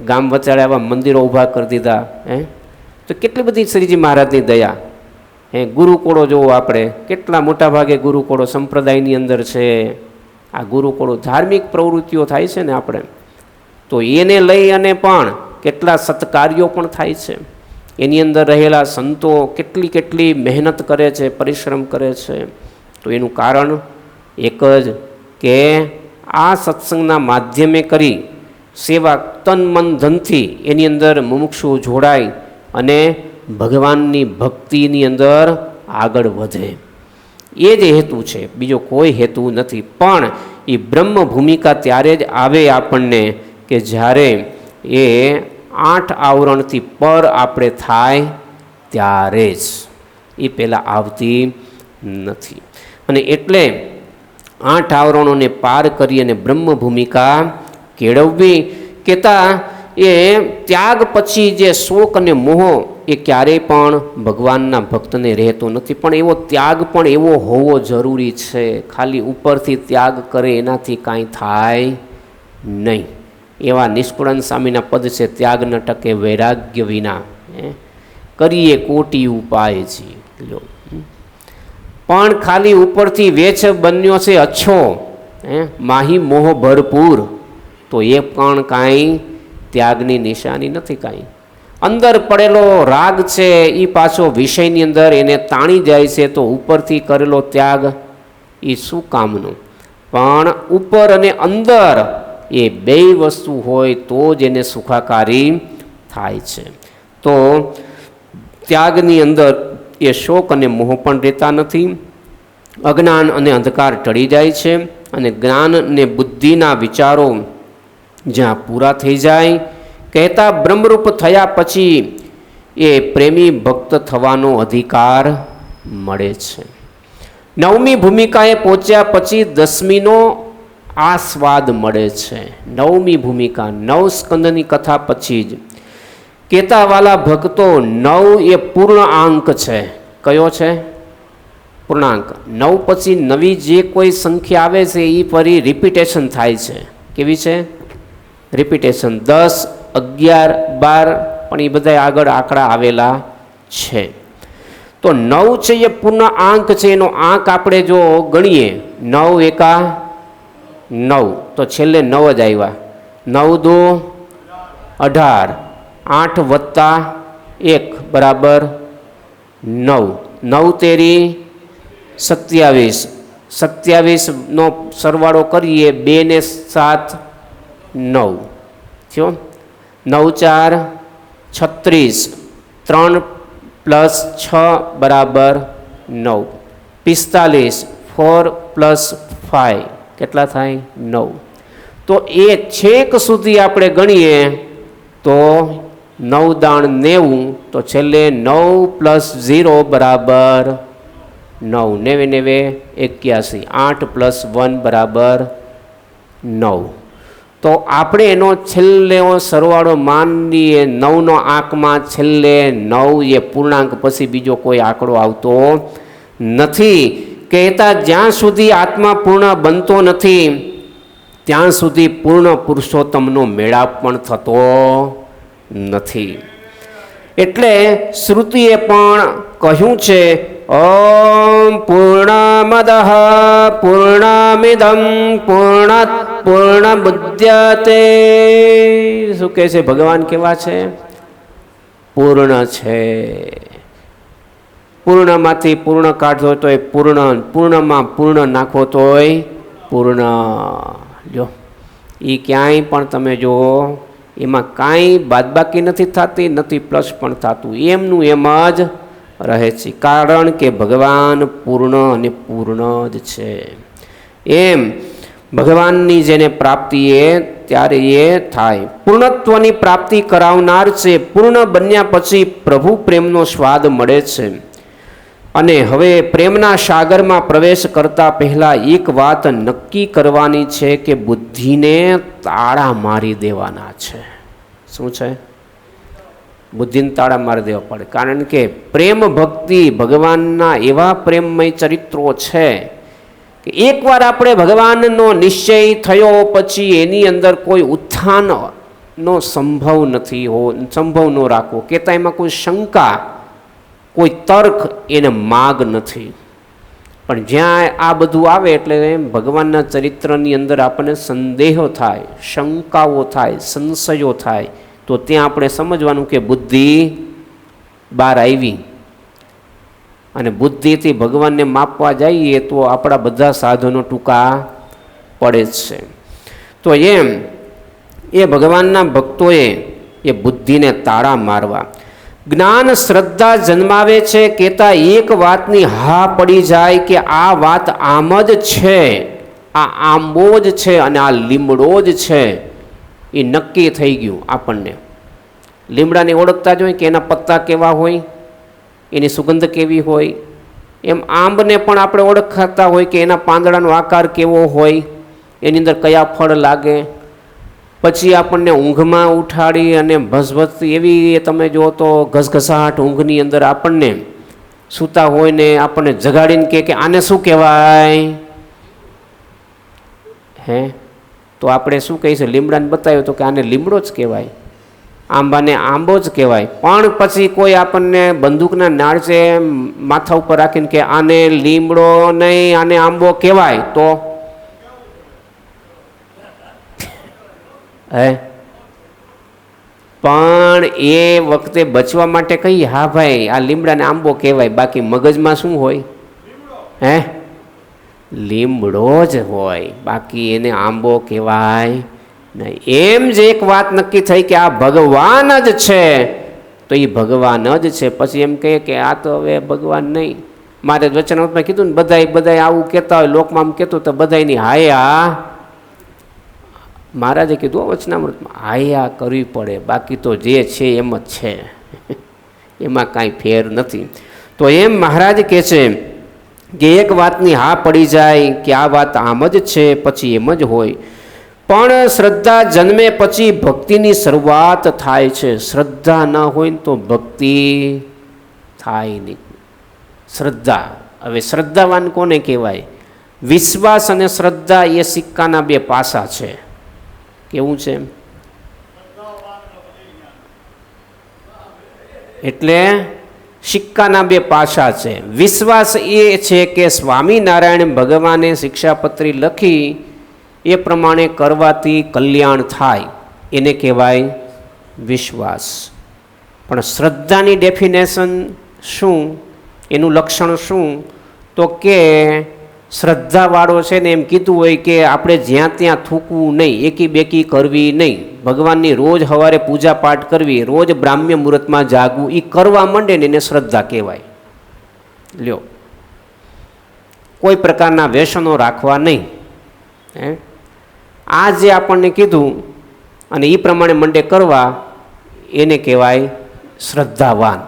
ગામ વચારે આવા મંદિરો ઊભા કરી દીધા. તો કેટલી બધી શ્રીજી મહારાજની દયા. ગુરુકુળો જોવો આપણે, કેટલા મોટા ભાગે ગુરુકુળો સંપ્રદાયની અંદર છે. આ ગુરુકુળો ધાર્મિક પ્રવૃત્તિઓ થાય છે ને આપણે, તો એને લઈ અને પણ કેટલા સત્કાર્યો પણ થાય છે. એની અંદર રહેલા સંતો કેટલી મહેનત કરે છે, પરિશ્રમ કરે છે. તો એનું કારણ એક જ કે આ સત્સંગના માધ્યમે કરી સેવા તન મન ધનથી એની અંદર મુમુક્ષુ જોડાય અને ભગવાનની ભક્તિની અંદર આગળ વધે. એ જ હેતુ છે, બીજો કોઈ હેતુ નથી. પણ એ બ્રહ્મ ભૂમિકા ત્યારે જ આવે આપણને કે જ્યારે એ 8 આવરણથી પર આપણે થાય ત્યારે જ, એ પહેલાં આવતી નથી. અને એટલે 8 આવરણોને પાર કરી અને બ્રહ્મ ભૂમિકા કેળવવી. કહેતા એ ત્યાગ પછી જે શોક અને મોહ એ ક્યારેય પણ ભગવાનના ભક્તને રહેતો નથી. પણ એવો ત્યાગ પણ એવો હોવો જરૂરી છે. ખાલી ઉપરથી ત્યાગ કરે એનાથી કાંઈ થાય નહીં. એવા નિષ્કુળાનંદ સ્વામીના પદ છે, ત્યાગ ન ટકે વૈરાગ્ય વિના, કરીએ કોટી ઉપાય છે. પણ ખાલી ઉપરથી વેચ બન્યો છે અચ્છો, માહી મોહ ભરપૂર, તો એ પણ કાંઈ ત્યાગની નિશાની નથી. કાંઈ અંદર પડેલો રાગ છે એ પાછો વિષયની અંદર એને તાણી જાય છે, તો ઉપરથી કરેલો ત્યાગ એ શું કામનો? પણ ઉપર અને અંદર એ બે વસ્તુ હોય તો જ એને સુખાકારી થાય છે. તો ત્યાગની અંદર એ શોક અને મોહ પણ રહેતા નથી. અજ્ઞાન અને અંધકાર ટળી જાય છે અને જ્ઞાન અને બુદ્ધિના વિચારો જ્યાં પૂરા થઈ જાય. કહેતા બ્રહ્મરૂપ થયા પછી એ પ્રેમી ભક્ત થવાનો અધિકાર મળે છે. 9મી ભૂમિકાએ પહોંચ્યા પછી 10મીનો આસ્વાદ મળે છે. 9મી ભૂમિકા 9 સ્કંદની કથા પછી જ કહેતા વાલા ભક્તો 9 એ પૂર્ણ આંક છે. કયો છે? પૂર્ણાંક. 9 પછી નવી જે કોઈ સંખ્યા આવે છે એ ફરી રિપીટેશન થાય છે. કેવી છે? રિપીટેશન. 10, 11, 12 પણ એ બધા આગળ આંકડા આવેલા છે. તો 9 છે એ પૂર્ણ આંક છે. એનો આંક આપણે જો ગણીએ 9 એકા 9 તો છેલ્લે 9 જ આવ્યા. 9 દુ 18, 8 વત્તા 1 બરાબર 9, 9 તેરી 27, 27નો સરવાળો કરીએ 2 ને 7 9 થયો. 9 4 36, 3 પ્લસ 6 બરાબર 9, 45, 4 પ્લસ 5 કેટલા થાય? 9. તો એ છેક સુધી આપણે ગણીએ તો 9 દાણ 90, તો છેલ્લે 9 પ્લસ 0 બરાબર 9, 9 81, 8 પ્લસ 1 બરાબર 9. તો આપણે એનો છેલ્લે સરવાળો માનીએ 9નો આંકમાં છેલ્લે 9 એ પૂર્ણાંક પછી બીજો કોઈ આંકડો આવતો નથી. કહેતા જ્યાં સુધી આત્મા પૂર્ણ બનતો નથી ત્યાં સુધી પૂર્ણ પુરુષોત્તમનો મેળાપ પણ થતો નથી. એટલે શ્રુતિએ પણ કહ્યું છે ઓમ પૂર્ણમદઃ પૂર્ણમિદં પૂર્ણાત પૂર્ણમુદ્યતે. શું કહે છે ભગવાન? કેવા છે? પૂર્ણ છે. પૂર્ણમાંથી પૂર્ણ કાઢો તોય પૂર્ણ, પૂર્ણમાં પૂર્ણ નાખો તોય પૂર્ણ. જો એ ક્યાંય પણ તમે જુઓ એમાં કાંઈ બાદબાકી નથી થતી, નથી પ્લસ પણ થતું, એમનું એમ જ રહે છે. કારણ કે ભગવાન પૂર્ણ અને પૂર્ણ જ છે. એમ ભગવાનની જેને પ્રાપ્તિ એ ત્યારે એ થાય. પૂર્ણત્વની પ્રાપ્તિ કરાવનાર છે. પૂર્ણ બન્યા પછી પ્રભુ પ્રેમનો સ્વાદ મળે છે. અને હવે પ્રેમના સાગરમાં પ્રવેશ કરતા પહેલા એક વાત નક્કી કરવાની છે કે બુદ્ધિને તાળા મારી દેવાના છે. શું છે? બુદ્ધિને તાળા મારી દેવા પડે. કારણ કે પ્રેમ ભક્તિ ભગવાનના એવા પ્રેમમય ચરિત્રો છે કે એકવાર આપણે ભગવાનનો નિશ્ચય થયો પછી એની અંદર કોઈ ઉત્થાનનો સંભવ નથી સંભવ ન રાખવો, કહેતા એમાં કોઈ શંકા, કોઈ તર્ક એને માગ નથી. પણ જ્યાં આ બધું આવે એટલે ભગવાનના ચરિત્રની અંદર આપણને સંદેહો થાય, શંકાઓ થાય, સંશયો થાય, તો ત્યાં આપણે સમજવાનું કે બુદ્ધિ બહાર આવી. અને બુદ્ધિથી ભગવાનને માપવા જઈએ તો આપણા બધા સાધનો ટૂંકા પડે છે. તો એમ એ ભગવાનના ભક્તોએ એ બુદ્ધિને તાળા મારવા. જ્ઞાન શ્રદ્ધા જન્માવે છે. કહેતા એક વાતની હા પડી જાય કે આ વાત આમ જ છે, આ આંબો જ છે અને આ લીમડો જ છે, એ નક્કી થઈ ગયું. આપણને લીમડાને ઓળખતા જ હોય કે એના પત્તા કેવા હોય, એની સુગંધ કેવી હોય. એમ આંબને પણ આપણે ઓળખાતા હોય કે એના પાંદડાનો આકાર કેવો હોય, એની અંદર કયા ફળ લાગે. પછી આપણને ઊંઘમાં ઉઠાડી અને ભસભસતી એવી તમે જો તો ઘસઘસાટ ઊંઘની અંદર આપણને સૂતા હોય ને આપણને જગાડીને કે આને શું કહેવાય? હે તો આપણે શું કહીશું? લીમડાને બતાવ્યું તો કે આને લીમડો જ કહેવાય, આંબાને આંબો જ કહેવાય. પણ પછી કોઈ આપણને બંદૂકના નાળચે માથા ઉપર રાખીને કે આને લીમડો નહીં આને આંબો કહેવાય, તો હે પણ એ વખતે બચવા માટે કહીએ હા ભાઈ આ લીમડાને આંબો કહેવાય, બાકી મગજમાં શું હોય? હે લીમડો જ હોય, બાકી એને આંબો કહેવાય નહીં. એમ જ એક વાત નક્કી થઈ કે આ ભગવાન જ છે, તો એ ભગવાન જ છે. પછી એમ કહે કે આ તો હવે ભગવાન નહીં. મારે વચનામૃતમાં કીધું ને બધાય આવું કહેતા હોય, લોકમાં આમ કહેતું તો બધાની હાયા મહારાજે કીધું વચનામૃતમાં હાયા કરવી પડે, બાકી તો જે છે એમ જ છે, એમાં કાંઈ ફેર નથી. તો એમ મહારાજ કહે છે કે એક વાતની હા પડી જાય કે આ વાત આમ જ છે, પછી એમ જ હોય. પણ શ્રદ્ધા જન્મે પછી ભક્તિની શરૂઆત થાય છે. શ્રદ્ધા ન હોય ને તો ભક્તિ થાય નહીં. શ્રદ્ધા, હવે શ્રદ્ધાવાન કોને કહેવાય? વિશ્વાસ અને શ્રદ્ધા એ સિક્કાના બે પાસા છે. કેવું છે? એટલે સિક્કાના બે પાસા છે. વિશ્વાસ એ છે કે સ્વામિનારાયણ ભગવાને શિક્ષાપત્રી લખી એ પ્રમાણે કરવાથી કલ્યાણ થાય, એને કહેવાય વિશ્વાસ. પણ શ્રદ્ધાની ડેફિનેશન શું, એનું લક્ષણ શું? તો કે શ્રદ્ધાવાળો છે ને એમ કીધું હોય કે આપણે જ્યાં ત્યાં થૂકવું નહીં, એકી બેકી કરવી નહીં, ભગવાનની રોજ સવારે પૂજા પાઠ કરવી, રોજ બ્રાહ્મ્ય મુહૂર્તમાં જાગવું, એ કરવા માંડે ને એને શ્રદ્ધા કહેવાય. લ્યો, કોઈ પ્રકારના વ્યસનો રાખવા નહીં. આ જે આપણને કીધું અને એ પ્રમાણે મંડે કરવા, એને કહેવાય શ્રદ્ધાવાન.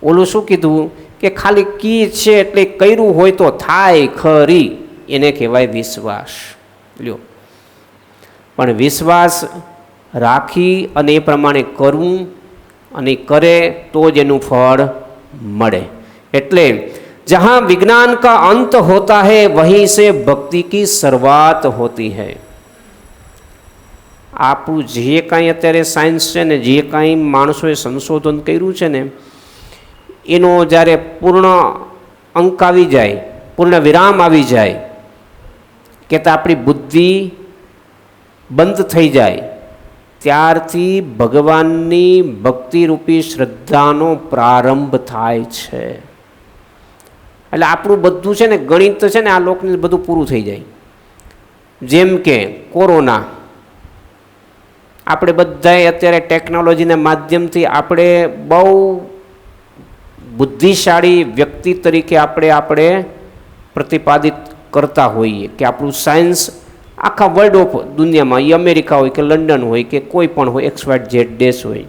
ઓલું શું કીધું કે ખાલી કી છે એટલે કર્યું હોય તો થાય ખરી, એને કહેવાય વિશ્વાસ. લ્યો, પણ વિશ્વાસ રાખી અને એ પ્રમાણે કરવું અને કરે તો જ એનું ફળ મળે. એટલે जहाँ विज्ञान का अंत होता है वहीं से भक्ति की शुरुआत होती है. આપણું જે કાંઈ અત્યારે સાયન્સ છે ને, જે કાંઈ માણસોએ સંશોધન કર્યું છે ને, એનો જ્યારે પૂર્ણ અંક આવી જાય, પૂર્ણ વિરામ આવી જાય, કે આપણી બુદ્ધિ બંધ થઈ જાય, ત્યારથી ભગવાનની ભક્તિરૂપી શ્રદ્ધાનો પ્રારંભ થાય છે. એટલે આપણું બધું છે ને ગણિત છે ને આ લોકને બધું પૂરું થઈ જાય. જેમ કે કોરોના, આપણે બધાએ અત્યારે ટેકનોલોજીના માધ્યમથી આપણે બહુ બુદ્ધિશાળી વ્યક્તિ તરીકે આપણે પ્રતિપાદિત કરતા હોઈએ કે આપણું સાયન્સ આખા વર્લ્ડ ઓફ દુનિયામાં, એ અમેરિકા હોય કે લંડન હોય કે કોઈ પણ હોય, XYZ દેશ હોય,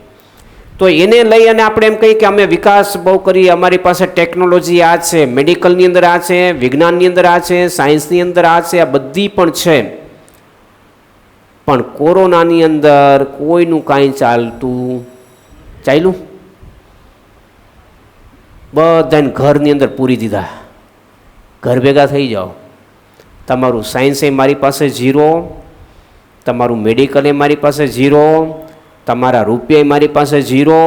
તો એને લઈ અને આપણે એમ કહીએ કે અમે વિકાસ બહુ કરી, અમારી પાસે ટેકનોલોજી આ છે, મેડિકલની અંદર આ છે, વિજ્ઞાનની અંદર આ છે, સાયન્સની અંદર આ છે, આ બધી પણ છે. પણ કોરોનાની અંદર કોઈનું કાંઈ ચાલ્યું? બધાને ઘરની અંદર પૂરી દીધા. ઘર ભેગા થઈ જાઓ. તમારું સાયન્સે મારી પાસે ઝીરો, તમારું મેડિકલે મારી પાસે ઝીરો, તમારા રૂપિયા મારી પાસે ઝીરો,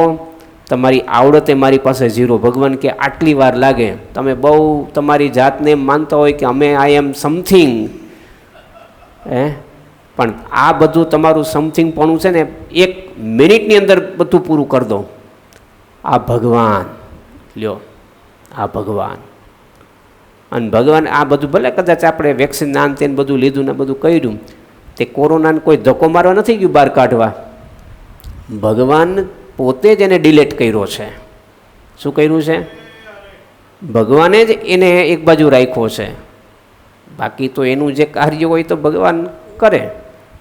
તમારી આવડતે મારી પાસે ઝીરો. ભગવાન કે આટલી વાર લાગે? તમે બહુ તમારી જાતને એમ માનતા હોય કે અમે આઈ એમ સમથિંગ, પણ આ બધું તમારું સમથિંગ પણ છે ને 1 મિનિટની અંદર બધું પૂરું કરી દો. આ ભગવાન લ્યો, આ ભગવાન. અને ભગવાન આ બધું ભલે કદાચ આપણે વેક્સિન નાન તેને બધું લીધું ને બધું કર્યું, તે કોરોનાને કોઈ ધક્કો મારવા નથી ગયું બહાર કાઢવા. ભગવાન પોતે જ એને ડિલેટ કર્યો છે. શું કર્યું છે? ભગવાને જ એને એક બાજુ રાખ્યો છે. બાકી તો એનું જે કાર્ય હોય તો ભગવાન કરે.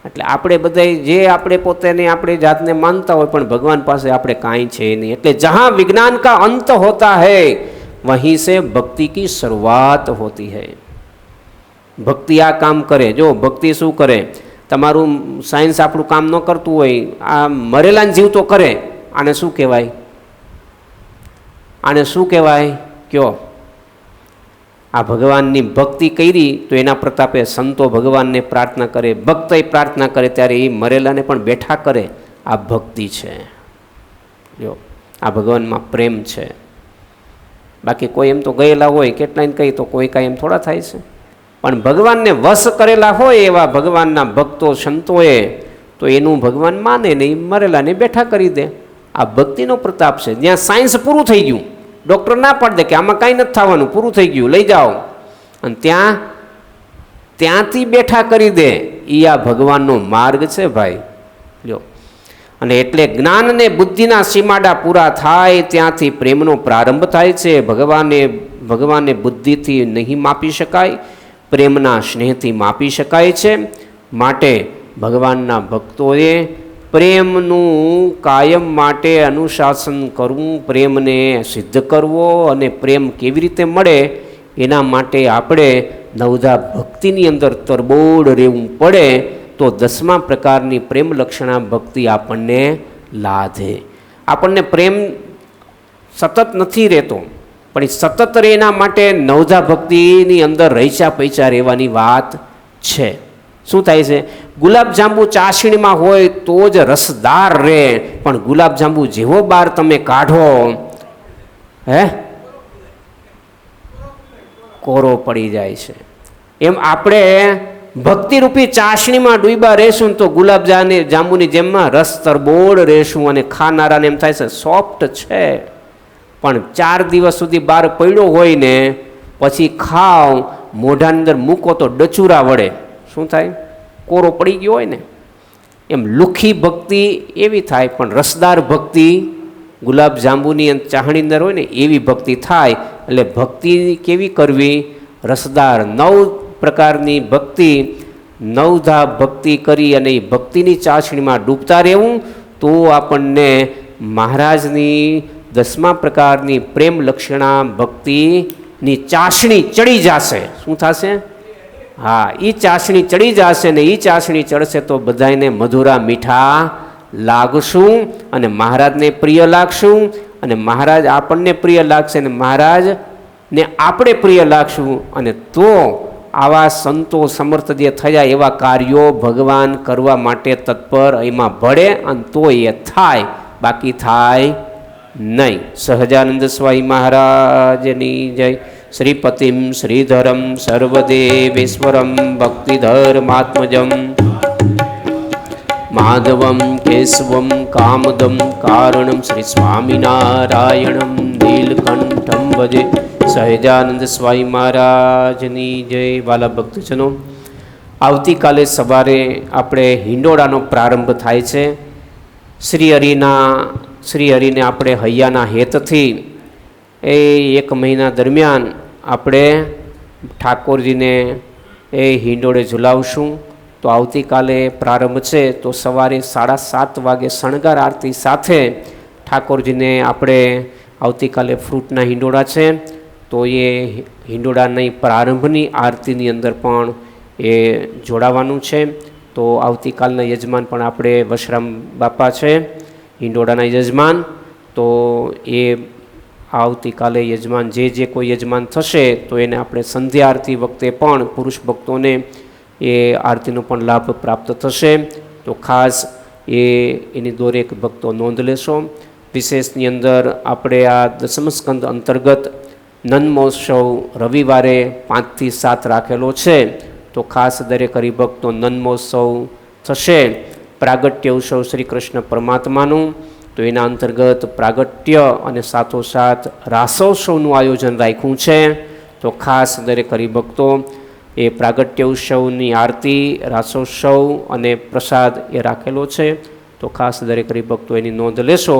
એટલે આપણે બધા જે આપણે પોતાને આપણે જાતને માનતા હોય, પણ ભગવાન પાસે આપણે કાંઈ છે નહીં. એટલે જहाँ વિજ્ઞાન કા અંત હોતા है वहीं से भक्ति की शुरुआत होती है. ભક્તિ આ કામ કરે. જો ભક્તિ શું કરે? તમારું સાયન્સ આપણું કામ ન કરતું હોય, આ મરેલાને જીવતો કરે. આને શું કહેવાય? આને શું કહેવાય કયો? આ ભગવાનની ભક્તિ કરી તો એના પ્રતાપે સંતો ભગવાનને પ્રાર્થના કરે, ભક્તો પ્રાર્થના કરે, ત્યારે એ મરેલાને પણ બેઠા કરે. આ ભક્તિ છે. જો આ ભગવાનમાં પ્રેમ છે. બાકી કોઈ એમ તો ગયેલા હોય કેટલાને કહી તો કોઈ કાંઈ એમ થોડા થાય છે. પણ ભગવાનને વશ કરેલા હોય એવા ભગવાનના ભક્તો સંતોએ તો એનું ભગવાન માને નહીં, મરેલાને બેઠા કરી દે. આ ભક્તિનો પ્રતાપ છે. જ્યાં સાયન્સ પૂરું થઈ ગયું, ડૉક્ટર ના પાડી દે કે આમાં કાંઈ નથી થવાનું, પૂરું થઈ ગયું, લઈ જાઓ, અને ત્યાંથી બેઠા કરી દે. એ આ ભગવાનનો માર્ગ છે ભાઈ. લ્યો, અને એટલે જ્ઞાન અને બુદ્ધિના સીમાડા પૂરા થાય ત્યાંથી પ્રેમનો પ્રારંભ થાય છે. ભગવાનને બુદ્ધિથી નહીં માપી શકાય, પ્રેમના સ્નેહથી માપી શકાય છે. માટે ભગવાનના ભક્તોએ પ્રેમનું કાયમ માટે અનુશાસન કરવું, પ્રેમને સિદ્ધ કરવો, અને પ્રેમ કેવી રીતે મળે એના માટે આપણે નવધા ભક્તિની અંદર તરબોળ રહેવું પડે. તો 10મા પ્રકારની પ્રેમ લક્ષણા ભક્તિ આપણને લાધે. આપણને પ્રેમ સતત નથી રહેતો, પણ એ સતત રહે એના માટે નવધા ભક્તિની અંદર રહીચા પૈચા રહેવાની વાત છે. શું થાય છે? ગુલાબજાંબુ ચાસણીમાં હોય તો જ રસદાર રહે, પણ ગુલાબજાંબુ જેવો બાર તમે કાઢો કોરો પડી જાય છે. એમ આપણે ભક્તિરૂપી ચાસણીમાં ડૂબા રહેશું તો જાંબુની જેમમાં રસ તરબોળ રહેશું, અને ખાનારાને એમ થાય છે સોફ્ટ છે, પણ 4 દિવસ સુધી બહાર પડ્યો હોય ને પછી ખાવ, મોઢાની અંદર મૂકો તો ડચુરા વળે. શું થાય? કોરો પડી ગયો હોય ને. એમ લુખી ભક્તિ એવી થાય, પણ રસદાર ભક્તિ ગુલાબજાંબુની ચાહણી અંદર હોય ને એવી ભક્તિ થાય. એટલે ભક્તિ કેવી કરવી? રસદાર. 9 પ્રકારની ભક્તિ, નવધા ભક્તિ કરી અને એ ભક્તિની ચાસણીમાં ડૂબતા રહેવું તો આપણને મહારાજની 10મા પ્રકારની પ્રેમ લક્ષણા ભક્તિની ચાસણી ચડી જશે. શું થશે? હા, એ ચાસણી ચડી જશે ને એ ચાસણી ચડશે તો બધાને મધુરા મીઠા લાગશું, અને મહારાજને પ્રિય લાગશું, અને મહારાજ આપણને પ્રિય લાગશે, અને મહારાજને આપણે પ્રિય લાગશું. અને તો આવા સંતો સમર્થ જે થયા એવા કાર્યો ભગવાન કરવા માટે તત્પર એમાં ભળે, અને તો એ થાય, બાકી થાય નહીં. સહજાનંદ સ્વામી મહારાજની જય. શ્રીપતિમ શ્રીધરમ સર્વદેવેશ્વરમ ભક્તિધર્માત્મજમ માધવમ કેશવમ કામદમ કારણમ શ્રી સ્વામિનારાયણમ નીલકંઠમ ભજે. સહજાનંદ સ્વામી મહારાજની જય. વાલા ભક્તજનો, આવતીકાલે સવારે આપણે હિંડોળાનો પ્રારંભ થાય છે. શ્રી હરિને આપણે હૈયાના હેતથી એ 1 મહિના દરમિયાન આપણે ઠાકોરજીને એ હિંડોળે ઝુલાવશું. તો આવતીકાલે પ્રારંભ છે તો સવારે 7:30 વાગે શણગાર આરતી સાથે ઠાકોરજીને આપણે આવતીકાલે ફ્રૂટના હિંડોળા છે તો એ હિંડોળાની પ્રારંભની આરતીની અંદર પણ એ જોડાવાનું છે. તો આવતીકાલના યજમાન પણ આપણે વશરામ બાપા છે, હિંડોળાના યજમાન. તો એ આવતીકાલે યજમાન જે કોઈ યજમાન થશે તો એને આપણે સંધ્યા આરતી વખતે પણ પુરુષ ભક્તોને એ આરતીનો પણ લાભ પ્રાપ્ત થશે. તો ખાસ એની દરેક ભક્તો નોંધ લેશો. વિશેષની અંદર આપણે આ દસમ સ્કંદ અંતર્ગત નંદ મહોત્સવ રવિવારે 5 થી 7 રાખેલો છે. તો ખાસ દરેક હરિભક્તો નંદ મહોત્સવ થશે, પ્રાગટ્ય ઉત્સવ શ્રી કૃષ્ણ પરમાત્માનું. તો એના અંતર્ગત પ્રાગટ્ય અને સાથોસાથ રાસોત્સવનું આયોજન રાખ્યું છે. તો ખાસ દરેક હરિભક્તો એ પ્રાગટ્ય ઉત્સવની આરતી, રાસોત્સવ અને પ્રસાદ એ રાખેલો છે. તો ખાસ દરેક હરિભક્તો એની નોંધ લેશો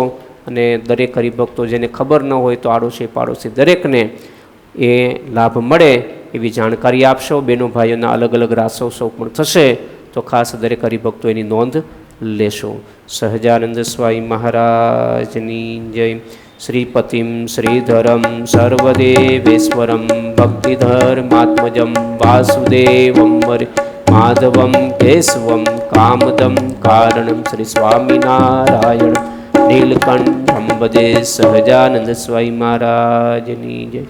અને દરેક હરિભક્તો જેને ખબર ન હોય તો આડોશી પાડોશી દરેકને એ લાભ મળે એવી જાણકારી આપશો. બહેનો ભાઈઓના અલગ અલગ રાસોત્સવ પણ થશે. તો ખાસ દરેક હરિભક્તો એની નોંધ લેશો. સહજાનંદ સ્વામી મહારાજની જય. શ્રીપતિમ શ્રીધરમ સર્વદેવેશ્વરમ ભક્તિધર્માત્મજમ વાસુદેવમ વરે માધવમ કેશવમ કામદમ કારણમ શ્રી સ્વામિનારાયણ નીલકંઠમ ભજે. સહજાનંદ સ્વામી મહારાજની જય.